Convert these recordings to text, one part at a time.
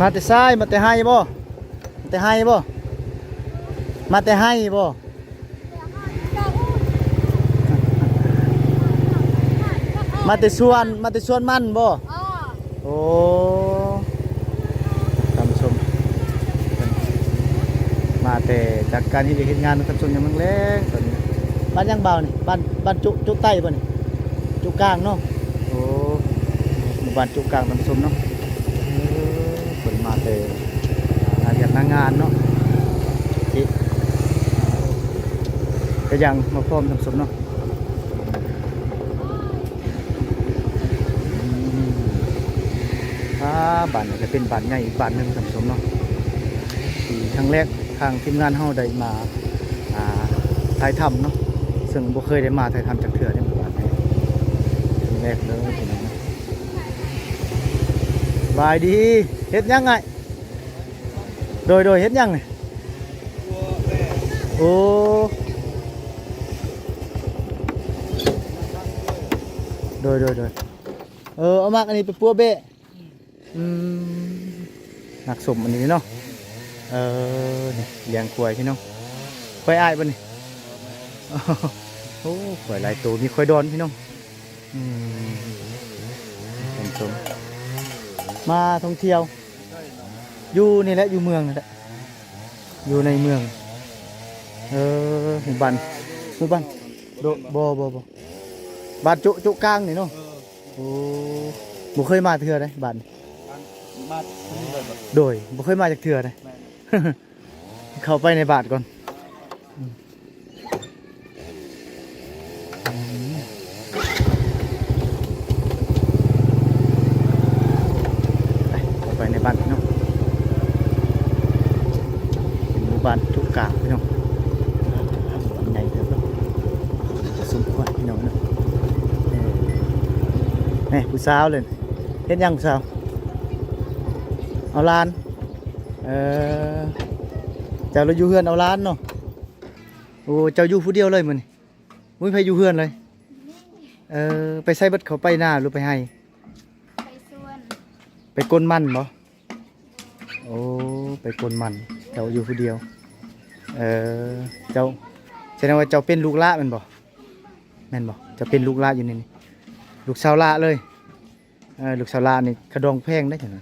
มาแต่ซ้ายมาแต่ให้บ่มาแต่ให้บ่มาแต่ให้บ่มาแต่สวนมันบ่โอ้ท่านผู้ชมมาแต่จากการที่เฮ็ดงานท่านผู้ชมยังมันแรงตอนนี้บ้านยังเบานี่บ้านจุใต้บ่นี่จุกลางเนาะโอ้หมู่บ้านจุกลางท่านผู้ชมเนาะเพิ่นมาแต่เรียนงานเนาะที่ก็ยังมาพร้อมท่านผู้ชมเนาะบ้านนี้จะเป็นบ้านใหญ่บ้านหนึ่งท่านผู้ชมเนาะที่ครั้งแรกทางทีมงานเฮาได้มาถ่ายทำเนาะซึ่งบ่เคยได้มาถ่ายทำจากเถื่อในหมู่บ้านนี้ครั้งแรกเลยพี่น้องนะบายดีเฮ็ดยังไงโดยเฮ็ดยังไงโอ้โดยเอามากอันนี้ไปปัวเบะหนักสมอันนี้เนาะนี่เลี้ยงควายพี่น้องควายอ้ายบ่นี่โอ้ควายหลายตัวมีควายดอนพี่น้องเป็นชมมาท่องเที่ยวอยู่นี่แหละอยู่เมืองนี่แหละอยู่ในเมืองหมู่บ้านโดบ่บ้านจุกลางนี่เนาะโอ้บ่เคยมาเทื่อเลยบ้านโดยบ่เคยมาจากเทื่อเลยเข้าไปในบาทก่อนเข้าไปในบ้านพี่น้องเป็นหมู่บ้านจุกลางพี่น้องบ้านใหญ่เถอะเนาะสมควรพี่น้องเนาะนี่ผู้สาวเลยเฮ็ดยังผู้สาวเอาล้านเจ้าเราอยู่เฮือนเอาล้านเนาะโอ้เจ้าอยู่ผู้เดียวเลยมื้อนี้มุ้ยไปอยู่เฮือนเลยไปใส่บัดเขาไปหน้าหรือไปให้ไปส่วนไปกลมันบ่โอ้ไปกลมันเจ้าอยู่ผู้เดียวเจ้าแสดงว่าเจ้าเป็นลูกละแม่นบ่เจ้าเป็นลูกละอยู่นี่ลูกสาวละเลยลูกสาวละนี่กระดองแพงได้จังได๋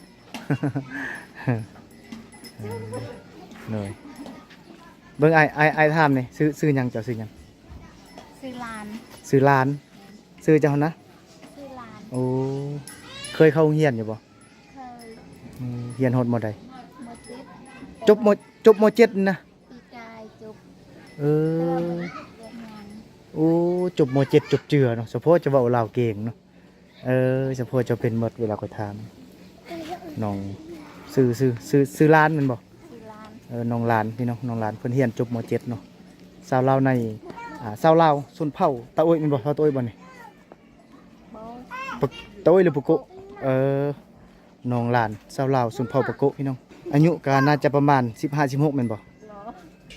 เลยเบิ่งไอ้ถามนี่ซื้อหยังเจ้าซื้อหยังซื้อลานซื้อร้านซื้อเจ้านะซื้อลานโอ้เคยเข้าโรงเรียนอยู่บ่เคยเรียนฮอดม.ใดม.7จบม.7นะปีกายจบเรียนงานโอ้จบม.7จบเจือเนาะเฉพาะจะเว้าลาวเก่งเนาะเฉพาะจะเป็นหมดเวลาค่อยถามน้องซื้อร้านแม่นบ่ซื้อลานน้องหลานพี่น้องน้องหลานเพิ่นเรียนจบม.7เนาะสาวลาวในสาวลาวชนเผ่าตะโอ้ยแม่นบ่ตะโอ้ยบ่นี่ตะโอ้ยหรือปุโกะน้องหลานสาวลาวชนเผ่าปุโกะพี่น้องอายุก็น่าจะประมาณ15-16แม่นบ่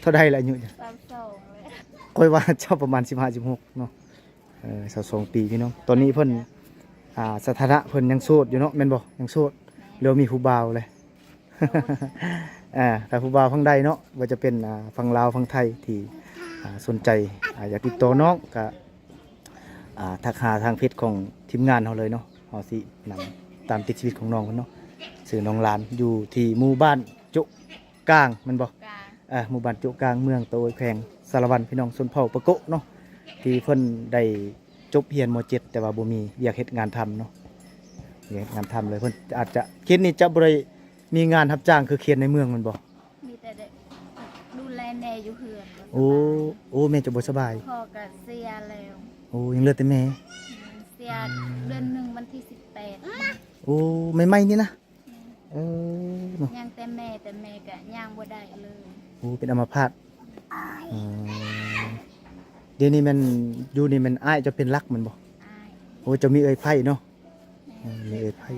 เท่าใดล่ะอายุจ้ะ22เลยค่อยว่าเจ้าประมาณ15-16เนาะ22ปีพี่น้องตอนนี้เพิ่นสถานะเพิ่นยังโสดอยู่เนาะแม่นบ่ยังโสดหรือมีผู้บ่าวเลยถ้าผู้บ่าวฝั่งใดเนาะว่าจะเป็นฝั่งลาวฝั่งไทยที่สนใจอยากติดต่อน้องก็ทักหาทางเพจของทีมงานเฮาเลยเนาะเฮาสินำตามติดชีวิตของน้องเพิ่นเนาะชื่อน้องหลานอยู่ที่หมู่บ้านจุกลางแม่นบ่หมู่บ้านจุกลางเมืองตะโอยแขวงสารวัตรพี่น้องชนเผ่าปะโกะเนาะที่เพิ่นได้จบเรียนม.7แต่ว่าบ่มีอยากเฮ็ดงานทำเนาะอยากงานทำเลยเพิ่นอาจจะเขตนี้จะบ่ได้มีงานรับจ้างคือเขตในเมืองแม่นบ่มีแต่ดูแลแม่อยู่เฮือนโอ้แม่จะบ่สบายพ่อก็เสียแล้วโอ้ยังเหลือแต่แม่เสียเดือน1วันที่18โอ้ใหม่ๆนี่นะยังแต่แม่ก็ย่างบ่ได้เลยโอ้เป็นอัมพาตเดี๋ยวนี้มันอยู่นี่มันอ้ายจะเป็นรักมันบ่โอ้จะมีเอื้อยไผ่เนาะมีเอื้อยไผ่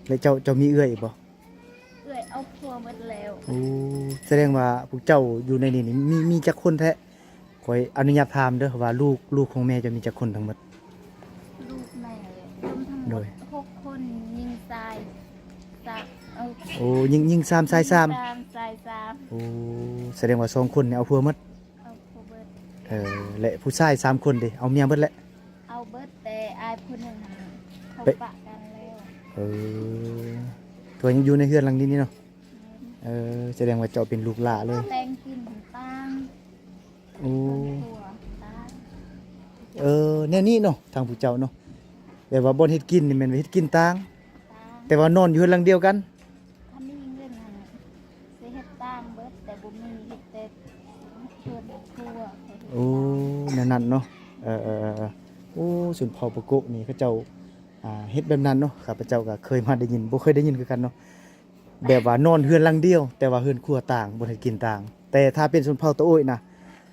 แล้วเจ้ามีเอื้อยบ่เอื้อยเอาพัวหมดแล้วโอ้แสดงว่าพวกเจ้าอยู่ในนี่มีจักคนแท้ขออนุญาตถามเด้อว่าลูกของแม่จะมีจักคนทั้งหมดลูกแม่รวมทั้งหมด6คนยิงตายโอ้ อ้ยิง3ชาย3 สามสายสาม โอ้แสดงว่า2คนเนี่ยเอาผัวหมด เอาโคเบิด และผู้ชาย3คนดิเอาเมียเบิดแหละ เอาเบิดแต่อายผู้หนึ่งหั่นเขา ไป ปะกันแล้ว ตัวยังอยู่ในเฮือนหลังนี้นี่เนาะแสดงว่าเจ้าเป็นลูกหลาเลย แตงกินของตัง โอ้ หัวตัง แนวนี้เนาะทางผู้เจ้าเนาะแบบว่าบ่เฮ็ดกินนี่แม่นว่าเฮ็ดกินต่าง ตัง แต่ว่านอนอยู่เฮือนหลังเดียวกัน ถ้ามีเงินหั่นสิเฮ็ดตังเบิดแต่บ่มีเฮ็ดแต่เพื่อนครัว โอ้นั่นเนาะโอ้สุนเผ่าปะโกะนี่เขาเจ้าเฮ็ดแบบนั้นเนาะข้าพเจ้าก็เคยมาได้ยินบ่เคยได้ยินคือกันเนาะแบบว่านอนเฮือนหลังเดียวแต่ว่าเฮือนครัวต่างบ่เฮ็ดกินต่าง แต่ถ้าเป็นสุนเผ่าตะโอยนะ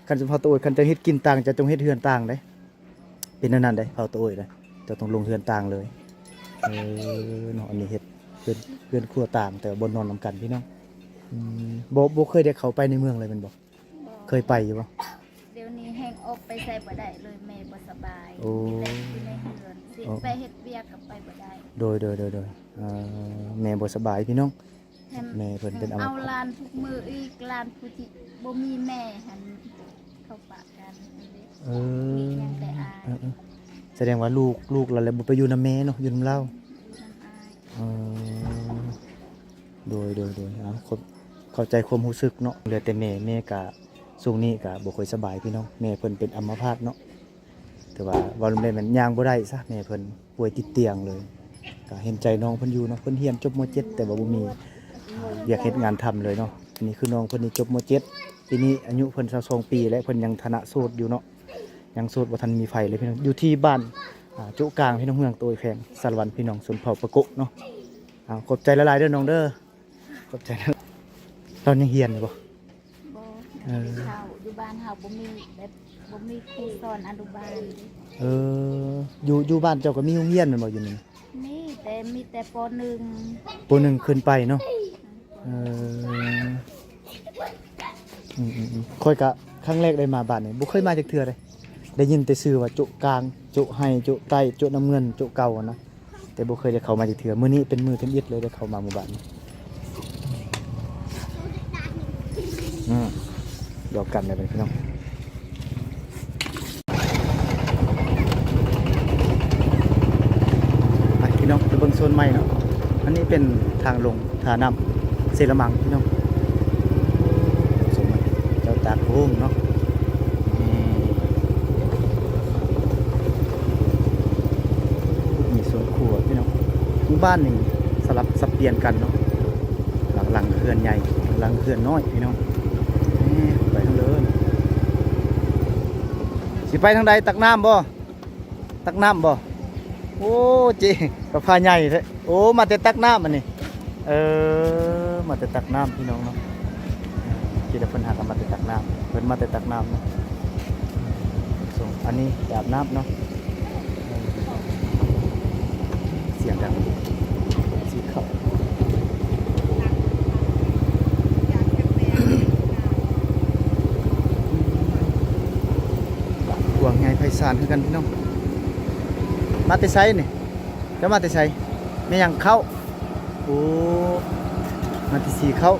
คันสุนเผ่าตะโอยคันจะเฮ็ดกินต่างจะต้องเฮ็ดเฮือนต่างเด้เป็นนั่นเด้เผ่าตะโอยเด้จะต้องลงเฮือนต่างเลยเนาะอันนี้เฮ็ดเฮือนครัวต่างแต่บ่นอนนำกันพี่น้องบ่เคยได้เข้าไปในเมืองเลยแม่นบ่เคยไปอยู่บ่ เดี๋ยวนี้แห้งอกไปใส่บ่ได้เลยแม่บ่สบาย โอ้ มีแต่อยู่ในเรือนสิไปเฮ็ดเวียกก็ไปบ่ได้ โดยแม่บ่สบายพี่น้อง แม่เพิ่นเป็นอัมพาต เอาหลานทุกมืออีกหลานผู้ที่บ่มีแม่หันเข้าปะกันอันนี้มียังแต่อาย แสดงว่าลูกเราเลยบ่ไปอยู่นำแม่เนาะอยู่นำเรา น้ำอาย โดยเข้าใจความรู้สึกเนาะเหลือแต่แม่ก็ช่วงนี้ก็บ่ค่อยสบายพี่น้องแม่เพิ่นเป็นอัมพาตเนาะแต่ว่าวันนี้มันย่างบ่ได้ซะแม่เพิ่นป่วยติดเตียงเลยก็เห็นใจน้องเพิ่นอยู่เนาะเพิ่นเรียนจบม .7 แต่ว่าบ่มีอยากเฮ็ดงานทำเลยเนาะอันนี้คือน้องเพิ่นนี่จบม .7 ปีนี้อายุเพิ่น22ปีและเพิ่นยังฐานะโสดอยู่เนาะยังโสดบ่ทันมีไฟเลยพี่น้องอยู่ที่บ้านจุกลางพี่น้องเมืองโตยแพงสารวันพี่น้องสนเผ่าปะโกะเนาะขอบใจหลายๆเด้อน้องเด้อขอบใจนะตอนยังเรียนอยู่บ่ บ่เฮาอยู่บ้านเฮาบ่มีแบบบ่มีครูสอนอนุบาล อยู่บ้านเจ้าก็มีโรงเรียนแม่นบ่อยู่นี่ มีแต่ป .1 ปหนึ่งขึ้นไปเนาะค่อยกะครั้งแรกได้มาบ้านนี่บ่เคยมาจักเทื่อเลยได้ยินแต่ชื่อว่าจุกลางจุไห้จุใต้จุน้ำเงินจุเก่านะแต่บ่เคยได้เข้ามาจักเทื่อมื้อนี้เป็นมื้อเต็มอิดเลยได้เข้ามาหมู่บ้านนี้หยอกกันได้เป็นพี่น้องไปพี่น้องไปเบิ่งโซนใหม่เนาะอันนี้เป็นทางลงท่าน้ำเซรามังพี่น้องโซนใหม่เจ้าตากโฮงเนาะมีโซนครัวพี่น้องหมู่บ้านนี่สลับสับเปลี่ยนกันเนาะหลังเขื่อนใหญ่หลังเขื่อนน้อยพี่น้องไปทางเดินสิไปทางใดตักน้ำบ่ตักน้ำบ่โอ้จีกับพาใหญ่แท้โอ้มาแต่ตักน้ำมันนี่มาแต่ตักน้ำพี่น้องเนาะคิดว่าเพิ่นหากันมาแต่ตักน้ำเพิ่นมาแต่ตักน้ำเนาะส่งอันนี้อาบน้ำเนาะเสียงดังสีขาวหวังไงไพศาลคือกันพี่น้องมาแต่ไซนี่ก็มาแต่ไซไม่ยังเข้าโอ้มาที่สีเข้า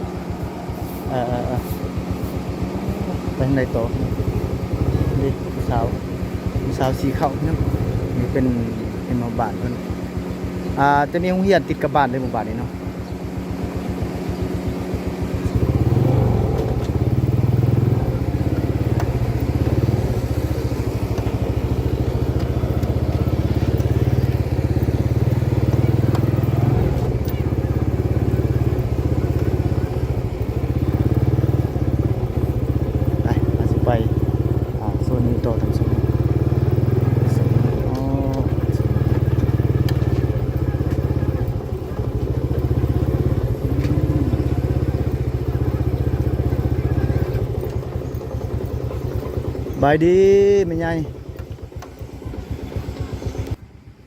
ไปทางใดต่อนี่ผู้สาวสีเข้านี่เป็นหมู่บ้านเพิ่นจะมีโรงเรียนติดกับบ้านในหมู่บ้านนี้เนาะไปโซนนี้ต่อทางโซนบายดีแม่ใหญ่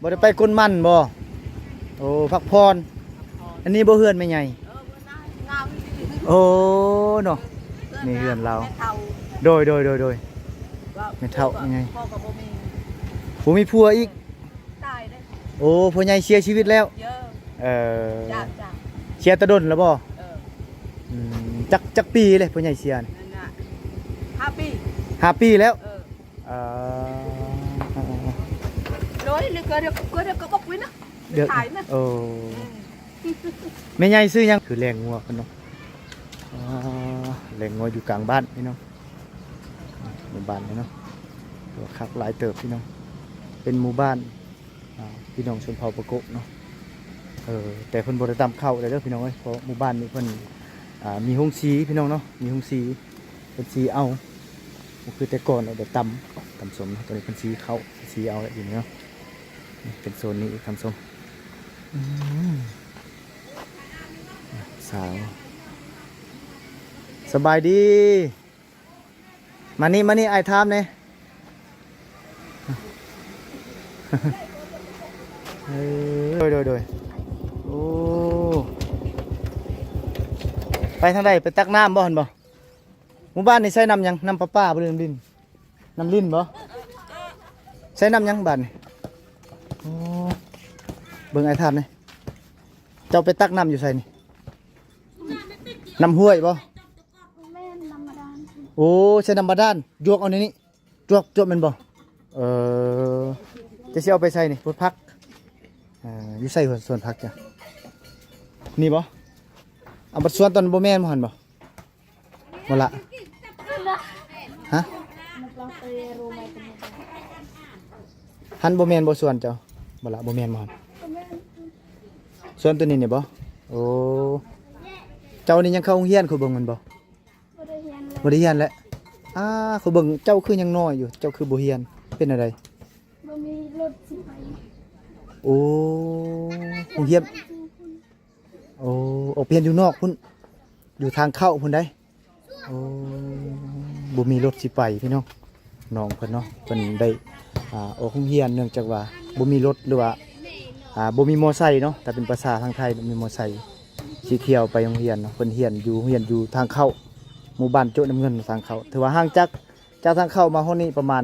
บ่ได้ไปกุนมันบ่โอ้พักพรอันนี้บ่เฮือนแม่ใหญ่โอ้เนาะนี่เฮือนเราโดยไม่เท่ายังไงผมมีผัวอีกโอ้ผัวใหญ่เสียชีวิตแล้ว เชียร์ตะดนแล้วบ่ เออ จักปีเลยพ่อใหญ่เชียร์นี่ นั่นน่ะ5 ปี 5 ปีแล้ว เออ เอ่อ rồi nó cơ được có bốc với nó เดี๋ยว ถ่ายนะ โอ้แม่ใหญ่ซื้อยังคือแรงงัวเพิ่นเนาะแรงงัวอยู่กลางบ้านพี่น้องหมู่บ้านนี่เนาะตัวคักหลายเติบพี่น้องเป็นหมู่บ้านพี่น้องชนเผ่าปะโกะเนาะแต่เพิ่นบ่ได้ตำเข้าเลยเด้อพี่น้องเอ้ยเพราะหมู่บ้านนี้เพิ่นมีโรงสีพี่น้องเนาะมีโรงสีเพิ่นสีเอาบ่คือแต่ก่อนเอาแต่ตำสมเนาะตอนนี้เพิ่นสีเข้าสีเอาแล้วอยู่นี่เนาะนี่เป็นโซนนี้อีกตำสมสาวสบายดีมานี่ไอ้ทามเนี่ยโดยโอ้ไปทางใดไปตักน้ำบ่เห็นบ่หมู่บ้านนี่ใช้น้ำยังน้ำป้าบ่หรือน้ำลิ้นน้ำลิ้นบ่ใช้น้ำยังบ้านนี่โอ้เบิ่งไอ้ทามนี่เจ้าไปตักน้ำอยู่ไสนี่น้ำห้วยบ่ แม่นธรรมดา โอ้ใช้น้ำบาดาลจวกเอาในนี้จวกแมันบ่จะสิเอาไปใส่นี่พุดพักอยู่ใส่ส่วนพักจ้ะนี่บ่เอาบัดส่วนตอนบ่แม่นบ่หั่นบ่บ่ละฮะหันบ่แม่นบ่ส่วนเจ้าบ่ละบ่แม่นบ่หั่นส่วนตัวนี้นี่บ่โอ้เจ้านี่ยังเข้าโรงเรียนคือเบิ่งมันบ่ บ่ได้เรียนเลย บ่ได้เรียนแล้วเขาเบิ่งเจ้าคือยังน้อยอยู่ เจ้าคือบ่เรียน เป็นอะไร บ่มีรถสิไป โอ้โรงเรียนโอ้ออกเรียนอยู่นอกพุ่น อยู่ทางเข้าพุ่นได้โอ้บ่มีรถสิไปพี่น้องน้องเพิ่นเนาะเพิ่นได้ออกโรงเรียนเนื่องจากว่าบ่มีรถหรือว่าบ่มีมอไซค์เนาะแต่เป็นภาษาทางไทยบ่มีมอไซค์สิเที่ยวไปโรงเรียนเนาะเพิ่นเรียนอยู่ทางเข้า หมู่บ้านโจ๊ะน้ำเงินทางเขาถือว่าห่างจากทางเข้ามาห้องนี้ประมาณ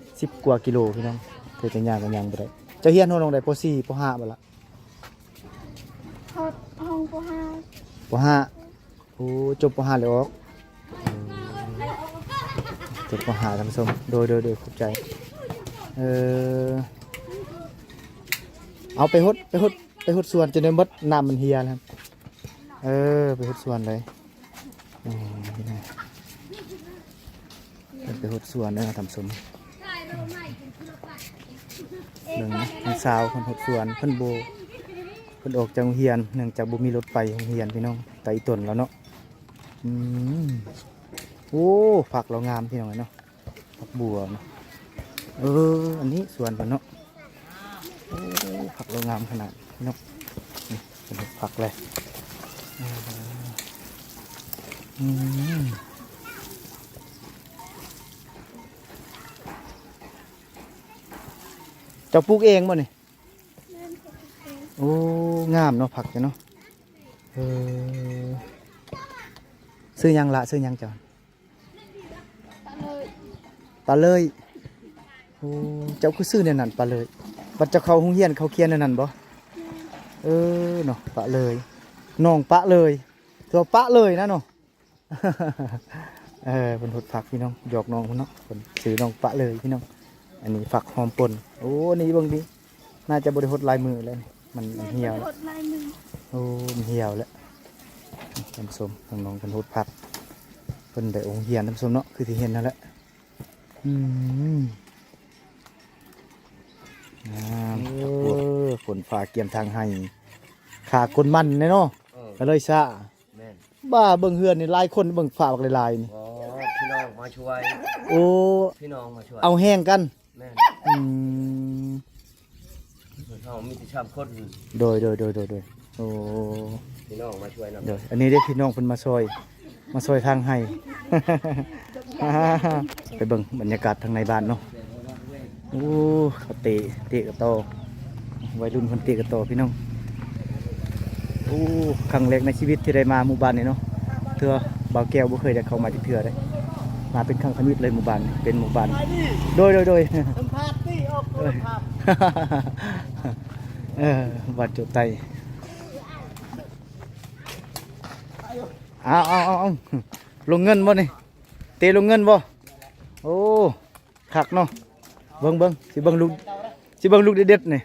10 กว่ากิโลพี่น้องเธอจะย่างกันยังบ่ได้เจะเฮียนห้องลงได้ป .4 ป .5 บ่ละ ฮอดห้องป ป .5 โอ้จบป .5 แล้วออกจบป .5 ท่านผู้ชมโดยขอบใจเอาไปหดสวนจนได้หมดน้ำมันเฮียแล้วไปหดสวนเลยไปหดสวนนะครับท่านผู้ชมหนึ่งสาวคนหดสวนเพิ่นออกจากโรงเรียนเนื่องจากบ่มีรถไปโรงเรียนพี่น้องไต่ต้นแล้วเนาะโอ้ผักเรางามพี่น้องเนาะผักบัวเนาะอันนี้สวนกันเนาะโอ้ผักเรางามขนาดพี่น้องนี่เป็นผักเลยเจ้าปลูกเองบ่นี่โอ้งามเนาะผักจ้ะเนาะซื้อยังละซื้อยังจ้ะปลาเลยโอ้เจ้าคือซื้อในนั้นปลาเลยบัดเจ้าเข้าโรงเรียนเขาเขียนในนั้นบ่เนาะปลาเลยน้องปลาเลยตัวปลาเลยนะเนาะ เป็นหดผักพี่น้องหยอกน้องพี่น้องเป็นซื้อน้องปลาเลยพี่น้องอันนี้ฝักหอมป่นโอ้นี่เบิ่งดิน่าจะบริหดลายมือเลยมันเหี่ยวแล้ว รถลายมือ โอ้มันเหี่ยวแล้วน้ำส้มน้องเป็นหดผักเป็นได้องค์เหียนน้ำส้มเนาะคือที่เห็นนั่นแหละฝนฟ้าเกี่ยมทางให้ขาคนมันเนาะก็เลยซะบ้าเบิ่งเฮือนนี่หลายคนเบิ่งฝาบักหลายๆนี่ อ๋อพี่น้องมาช่วย โอ้ พี่น้องมาช่วย เอาแห้งกัน แม่น เขามีที่ชอบคน โดยโอ้ พี่น้องมาช่วยนะ เดี๋ยวอันนี้เรียกพี่น้องเพิ่นมาซอยทางให้ ไปเบิ่งบรรยากาศทางในบ้านเนาะโอ้เขาเตะกระโตวัยรุ่นคนเตะกระโตพี่น้องโอ้ครั้งแรกในชีวิตที่ได้มาหมู่บ้านนี่เนาะเทื่อบ่าวแก้วบ่เคยได้เข้ามาที่เทื่อได้มาเป็นครั้งทมิตเลยหมู่บ้านเป็นหมู่บ้านโดยสัมภาษณ์ตี้ออกโทรศัพท์ วัดจุไต เอาลงเงินบ่นี่เตะลงเงินบ่โอ้คักเนาะเบิ่งสิเบิ่งลูกเด็ดๆนี่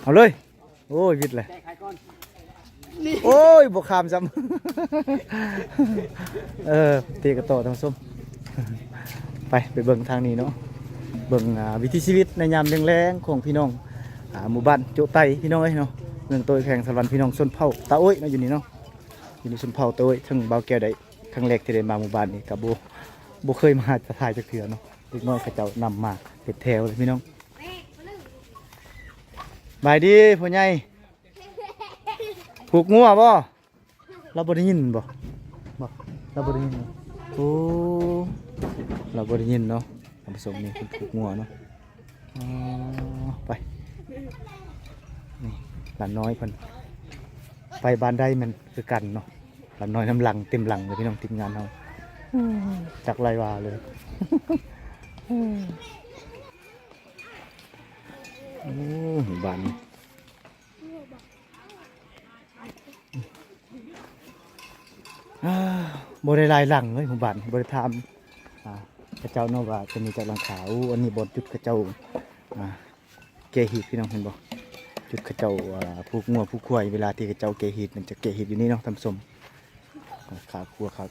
เอาเลยโอ้ยวิดเลยโอ้ยบ่ข้ามซ้ำเตะกระโตทั้งส้มไปเบิ่งทางนี้เนาะเบิ่งวิถีชีวิตในยามแรงๆของพี่น้องหมู่บ้านโจไตพี่น้องเอ้ยเนาะเมืองโตยแข่งสวรรค์พี่น้องชนเผ่าตาโอ้ยเนาะอยู่นี่เนาะอยู่ในชนเผ่าตาโอ้ยทั้งเบาแก้วได้ครั้งแรกที่ได้มาหมู่บ้านนี้กับบ่เคยมาจะถ่ายจักเทื่อเนาะเด็กน้อยเขาเจ้านำมาเป็นแถวเลยพี่น้องบายดีพ่อใหญ่ผูกงัวบ่เราบ่ได้ยินบ่เราบ่ได้ยินโอ้เราบ่ได้ยินเนาะท่านผู้ชมนี่ผูกงัวเนาะไปนี่หลานน้อยเพิ่นไปบ้านใดมันคือกันเนาะหลานน้อยน้ำหลังเต็มหลังเลยพี่น้องทีมงานเฮาจักไรว่าเลยโอ้บ้านบริลายหลังเลยหมู่บ้านบริธรรมกระเจ้าเนาะว่าจะมีจากหลังขาวอันนี้บนจุดกระเจ้าเกหีดพี่น้องเห็นบ่จุดกระเจ้าผูกงัวผูกควายเวลาที่กระเจ้าเกหีดมันจะเกหีดอยู่นี่เนาะทำสมขางัวขา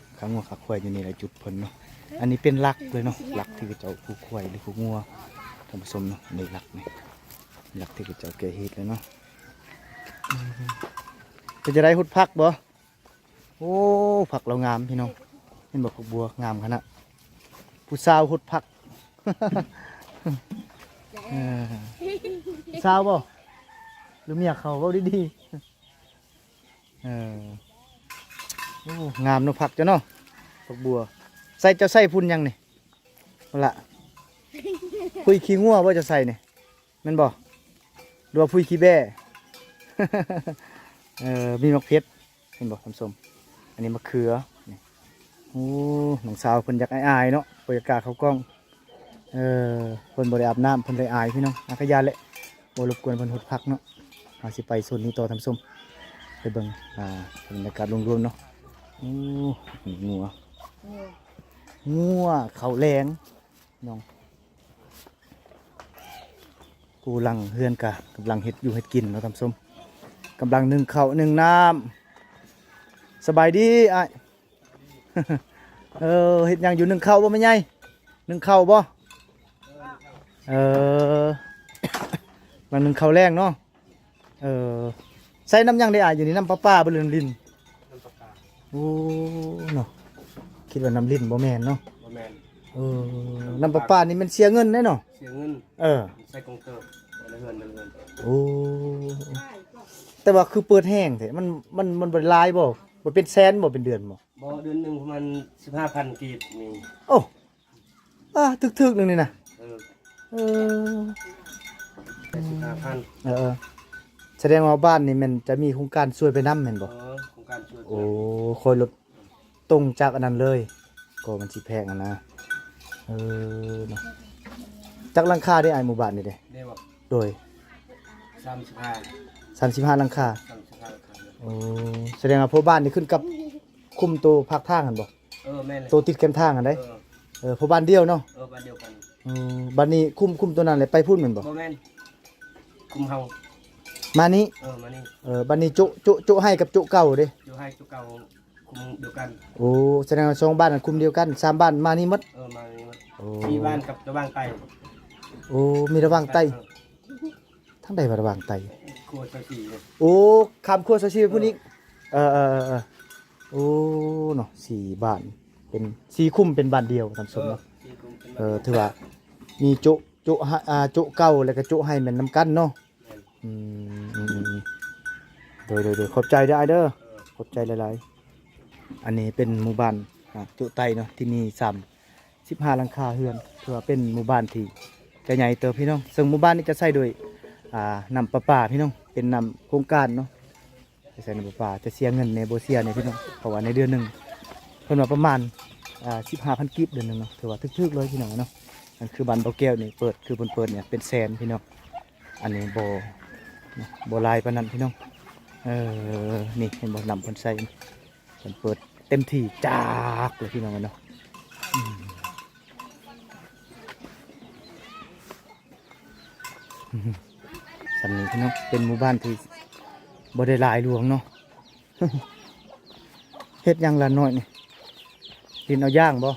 ควายอยู่นี่แหละจุดเพิ่นเนาะอันนี้เป็นหลักเลยเนาะหลักที่กระเจ้าผูกควายหรือผูกงัวทำสมเนาะในหลักนี่หลักที่กระเจ้าเกหีดเลยเนาะจะได้หุดพักบ่โอ้ผักเรางามพี่น้องเห็นบอกผักบัวงามขนาดผู้สาวหุดผักสาวบ่หรือเมียเขาเว้าดีๆโอ้งามเนาะผักจ้ะเนาะผักบัวใส่จะใส่พุ่นยังนี่เอาละพุยขี้งัวว่าจะใส่นี่แม่นบ่หรือว่าพุยขี้แบ่ มีมะเขือเห็นบ่ทำส้มอันนี้มะเขือนี่โอ้หนังสาวเพิ่นอยากอายๆเนาะบรรยากาศเขากล้องเพิ่นบ่ได้อาบน้ำเพิ่นเลยอายพี่น้องอากาศแหละบ่รบกวนเพิ่นหดพักเนาะเอาสิไปโซนนี้ต่อทำส้มไปเบิ่งบรรยากาศรวมๆเนาะโอ้งัวเขาแรงน้องกูลังเฮือนกะกำลังเฮ็ดอยู่เฮ็ดกินเนาะทำส้มกำลังนึ่งข้าวนึ่งน้ำสบายดีอ่ะ เฮ็ดหยังอยู่นึ่งข้าวบ่แม่ใหญ่นึ่งข้าวบ่มันนึ่งข้าวแรงเนาะใส่น้ำยังได้อ่ะอยู่นี่น้ำปลาบ่เรื่องลิ้นน้ำปลาโอ้เนาะคิดว่าน้ำลิ้นบ่แม่นเนาะบ่แม่นน้ำปลานี่มันเสียเงินแน่เนาะเสียเงินใส่กงเตอร์เงินโอ้แต่ว่าคือเปิดแห้งแท้มันบ่หลายบ่เป็นแสนบ่เป็นเดือนบ่เดือนหนึงประมาณ 15,000 กีบมีโอ้ถึกๆนึงนี่นะ15,000แสดงว่าบ้านนี่มันจะมีโครงการช่วยไปนำแม่นบ่โครงการช่วยโอ้คอยลดตรงจากอันนั้นเลยก็มันสิแพงนะเนาะจักหลังคาได้อ้ายหมู่บ้านนี่เด้บ่โดย35หลังคาโอ้แสดงว่าพวกบ้านนี่ขึ้นกับคุมตัวภาคทางกันบ่แม่นเลยตัวติดแคมทางกันได้พวกบ้านเดียวเนาะบ้านเดียวกันบ้านนี้คุมตัวนั้นเลยไปพูดเหมือนบ่แม่นคุมเฮามานี้มานี่บ้านนี้จุให้กับจุเก่าเด้จุให้จุเก่าคุมเดียวกันโอ้แสดงว่า2บ้านนั้นคุมเดียวกัน3บ้านมานี่หมดมานี่หมดมีบ้านกับระวางไตโอ้มีระวางไตทั้งใดระวางไตครัวซะ4โอ้คำครัวซะ4ผู้นี้โอ้เนาะ4บ้านเป็น4คุ้มเป็นบ้านเดียวทำสมเนาะถือว่ามีจุเก่าแล้วก็จุให้มันนำกันเนาะโดยขอบใจได้เด้อขอบใจหลายๆอันนี้เป็นหมู่บ้านจุไตเนาะที่มี15หลังคาเรือนถือว่าเป็นหมู่บ้านที่จะใหญ่เติบพี่น้องซึ่งหมู่บ้านนี้จะใช้โดยนำปลาพี่น้องเป็นนำโครงการเนาะจะใช้นำปลาจะเสียเงินในโบเซียเนี่ยพี่น้องเพราะว่าในเดือนหนึ่งเพิ่นว่าประมาณ15,000 กีบเดือนหนึ่งเนาะถือว่าทึกๆเลยพี่น้องเนาะนั่นคือบ้านเบาแก้วนี่เปิดเนี่ยเป็นแสนพี่น้องอันนี้โบลายปานนั้นพี่น้อง นี่เห็นบ่นำคนใส่มันเปิดเต็มที่จากเลยพี่น้องกันเนาะสันนี้พี่น้องเป็นหมู่บ้านที่บ่ได้หลายหลวงเนาะ เฮ็ดหยังละน้อยนี่ดินเอาย่างบ่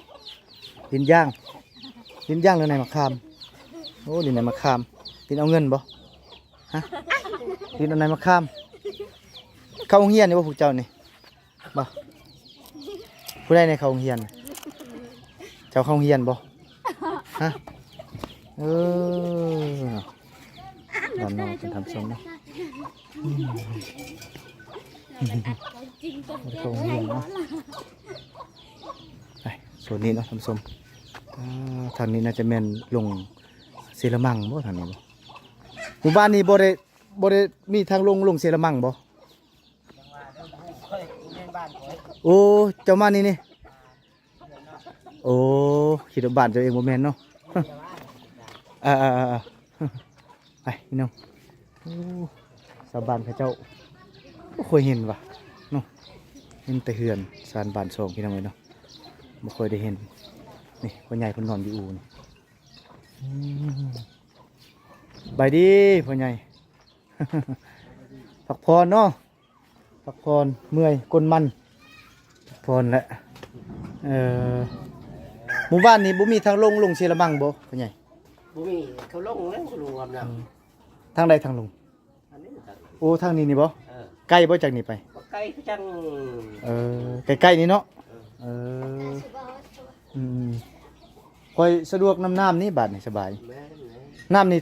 ดินย่างดินย่างหรือไหนมะขามโอ้ดินไหนมะขามดินเอาเงินบ่ฮะดินเอาไหนมะขามเข้าโรงเรียนนี่บ่พวกเจ้านี่บ่ผู้ใดในเข้าโรงเรียนเจ้าเข้าโรงเรียนบ่ฮะนอนๆเป็นทำทรงเนาะเข้าโรงเรียนเนาะไปส่วนนี้เนาะทำทรงทางนี้น่าจะแม่นลงเซรามังบ่ทางนี้บ่หมู่บ้านนี้บ่ได้มีทางลงเซรามังบ่โอ้เจ้ามานี่โอ้คิดว่าบ้านเจ้าเองบ่แม่นเนาะไปพี่น้องโอ้ชาวบ้านเขาเจ้าบ่เคยเห็นว่ะเนาะเห็นแต่เฮือนซานบ้านซองพี่น้องเอ้ยเนาะบ่เคยได้เห็นนี่พ่อใหญ่เพิ่นนอนอยู่อู่นี่บายดีพ่อใหญ่ พักผ่อนเนาะพักผ่อนเมื่อยก้นมันพักผ่อนแหละหมู่บ้านนี้บ่มีทางลงเชลมังบ่พ่อใหญ่ บ่มีเขาลงแล้วรวมแล้ว ทางใดทางลง อันนี้ตัด โอ้ทางนี้นี่บ่ใกล้บ่จากนี้ไป บ่ไกลคือจัง ใกล้ๆนี่เนาะค่อยสะดวกน้ำนี่บาดนี่สบาย แม่น น้ำนี่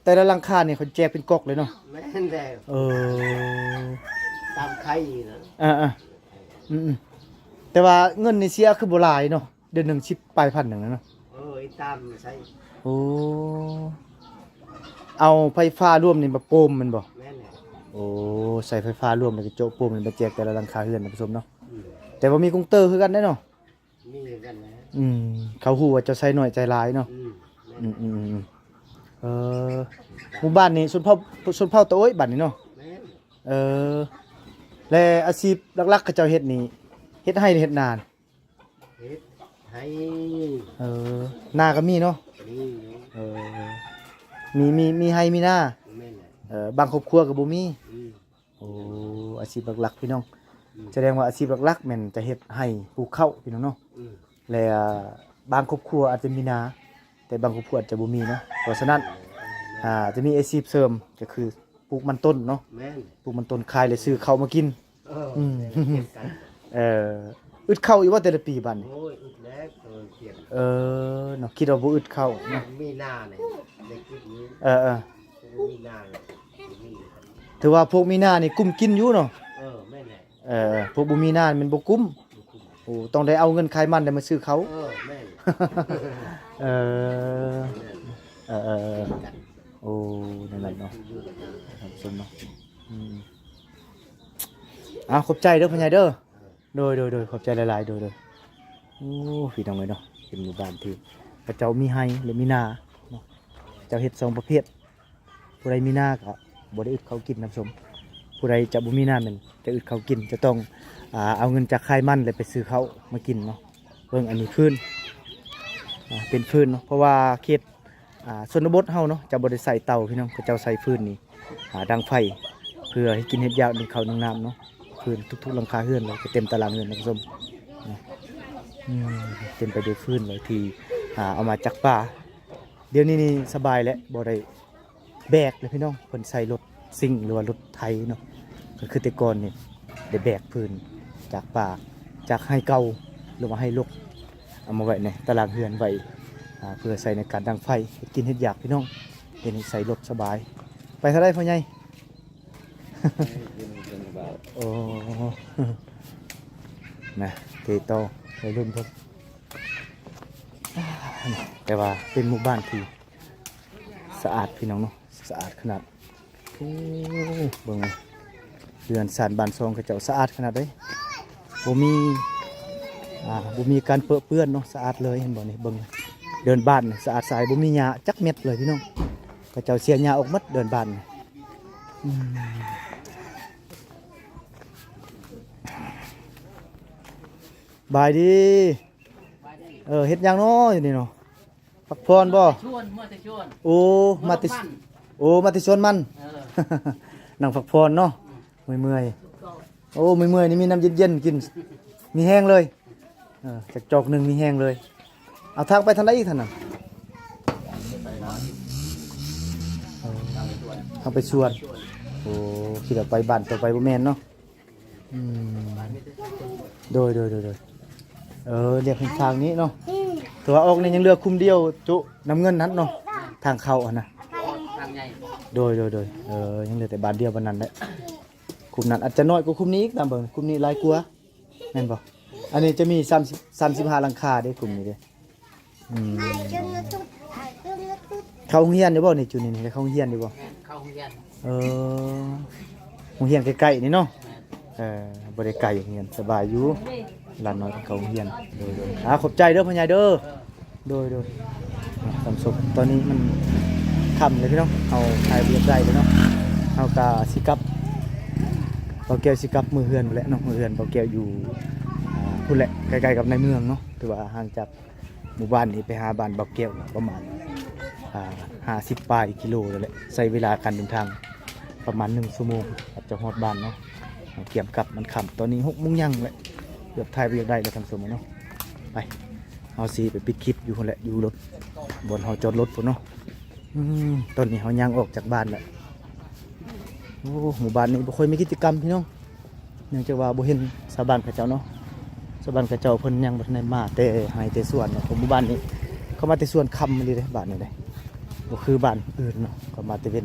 แต่ละหลังคานี่เขาแจกเป็นก๊อกเลยเนาะ แม่นแล้ว ตามไข่นะ แต่ว่าเงินนี่เสียคือบ่หลายเนาะเดือนหนึง10ปลายพันหนึงเนาะ ตามใส่ โอ้เอาไฟฟ้ารวมนี่มาโปมมันบ่ แม่นแล้ว โอ้ใส่ไฟฟ้ารวมแล้วก็โจ๊ะโปมมันมาแจกแต่ละหลังคาเรือนนะผู้ชมเนาะแต่ว่ามีกงเตอร์คือกันได้เนาะ มีกันนะ เขาฮู้ว่าเจะใส่หน่อยใจหลายเนาะ แม่น หมู่บ้านนี้ชนเผ่าตะโอ้ยบัดนี้เนาะ แม่น และอาชีพหลักๆเขาเจ้าเฮ็ดนี่เฮ็ดให้เฮ็ดนา เฮ็ดให้ นาก็มีเนาะ นี่ มีให้มีนา แม่นแล้ว บางครอบครัวก็บ่มี อืม โอ้อาชีพหลักๆพี่น้องแสดงว่าอาชีพหลักๆแม่นจะเฮ็ดให้ปลูกข้าวพี่น้องเนาะ อืม และบางครอบครัวอาจจะมีนาแต่บางครอบครัวอาจจะบ่มีเนาะเพราะฉะนั้นจะมีอาชีพเสริมก็คือปลูกมันต้นเนาะ แม่น ปลูกมันต้นขายแล้วซื้อข้าวมากิน เก็บกัน อึดข้าวอยู่ว่าแต่ละปีบัดนี้ โอ้ยอึดแล้วเก็บ เนาะคิดว่าบ่อึดข้าวเนาะ มีหน้าเนี่ยเด็กคิดนี้ มีหน้าเนี่ยมี ถือว่าพวกมีนานี่กุ้มกินอยู่เนาะ แม่นแล้ว พวกบ่มีนามันบ่กุ้มโอ้ต้องได้เอาเงินขายมันได้มาซื้อเขา แม่น เออโอ้นั่นแหละเนาะครับสมเนาะขอบใจเด้อพ่อใหญ่เด้อโดยขอบใจหลายๆโดยโอ้พี่น้องเอ้ยเนาะเป็นหมู่บ้านที่พระเจ้ามีให้และมีนาเนาะเจ้าเฮ็ดสองประเภทผู้ใดมีนาก็บ่ได้อึดเขากินน้ำส้มผู้ใดจะบ่มีนาแม่นจะอึดเขากินจะต้องเอาเงินจากขายมันแล้วไปซื้อเขามากินเนาะเบิ่งอันนี้คืนเป็นฟืนเนาะเพราะว่าเขตชนบทเฮาเนาะจะบ่ได้ใส่เตาพี่น้องเขาเจ้าใส่ฟืนนี่ดังไฟเพื่อให้กินเฮ็ดยาวนึ่งข้าวนึ่งน้ำเนาะฟืนทุกๆหลังคาเรือนเลยจะเต็มตารางเรือนนะผู้ชมเต็มไปด้วยฟืนเลยที่เอามาจากป่าเดี๋ยวนี้นี่สบายแล้วบ่ได้แบกเลยพี่น้องเพิ่นใส่รถซิ่งหรือว่ารถไถเนาะก็คือแต่ก่อนนี่ได้แบกฟืนจากป่าจากให้เก่าหรือว่าให้ลกเอามาไว้ในตารางเรือนไว้เพื่อใส่ในการดังไฟกินเฮ็ดอยากพี่น้องเดี๋ยวนี้ใส่รถสบายไปเท่าไรพ่อใหญ่ โอ้นะเตโตไปรุ่นพบแต่ว่าเป็นหมู่บ้านที่สะอาดพี่น้องเนาะสะอาดขนาดโอ้เบิ่งเรือนสานบ้านซองกระเจ้าสะอาดขนาดเลยบ่มีการเปื้อนเนาะสะอาดเลยเห็นบ่นี่เบิ่งเดินบ้านสะอาดสายบ่มีหญ้าจักเม็ดเลยพี่น้องกระเจ้าเสียหญ้าออกหมดเดินบ้าน บายดีเฮ็ดหยังน้ออยู่นี่เนาะพักพรบ่ ชวนเมื่อจะชวน โอ้มาติมาติสวนมัน นั่งพักพรเนาะเมื่อยๆโอ้เมื่อยๆนี่มีน้ำเย็นๆกินมีแห้งเลยจากจอกหนึงมีแห้งเลยเอาทางไปทางใดอีกท่านน่ะทางไปสวนโอ้คิดว่าไปบ้านต่อไปบ่แม่นเนาะโดยเรียกทางนี้เนาะตัวออกนี่ยังเหลือคุมเดียวจุน้ำเงินนั้นเนาะทางเข้าอ่ะนะ ทางใหญ่ โดยยังเหลือแต่บานเดียวบานนั้นแหละคุมนั้นอาจจะน้อยกว่าคุมนี้อีกตามเบิ่งคุมนี้หลายกว่าแม่นบ่อันนี้จะมี35หลังคาเด้คุมนี้เด้เข้าโรงเรียนได้บ่นี่จุนี่ได้เข้าโรงเรียนได้บ่ เข้าโรงเรียน โรงเรียนใกล้ๆนี่เนาะบ่ได้ไกลโรงเรียนสบายอยู่หลานน้อยเข้าโรงเรียนโดยขอบใจเด้อพ่อใหญ่เด้อโดยสำสบตอนนี้มันค่ำเลยพี่น้องเอาถ่ายเรียบได้เลยเนาะเอากาสิกลับเบาแก้วสิกลับมือเฮือนแหละเนาะมือเฮือนเบาแก้วอยู่พุ่นแหละใกล้ๆกับในเมืองเนาะถือว่าห่างจากหมู่บ้านนี้ไปหาบ้านเบาแก้วประมาณ50 ปลายกิโลเลยแหละใช้เวลาการเดินทางประมาณ1 ชั่วโมงอาจจะฮอดบ้านเนาะเกี่ยมกับมันค่ำตอนนี้6 โมงยังแหละเกือบถ่ายเรียบได้แล้วทำสมเนาะไปเอาสิไปปิดคลิปอยู่คนแหละอยู่รถบนเฮาจอดรถพุ่นเนาะตอนนี้เฮายังออกจากบ้านแล้วโอ้หมู่บ้านนี้บ่ค่อยมีกิจกรรมพี่น้องเนื่องจากว่าบ่เห็นชาวบ้านเขาเจ้าเนาะชาวบ้านเขาเจ้าเพิ่นยังบ่ทันได้มาแต่ให้แต่สวนเนาะของหมู่บ้านนี้เขามาแต่สวนค่ำเลยเด้บ้านนี้เด้บ่คือบ้านอื่นเนาะก็มาแต่เว้น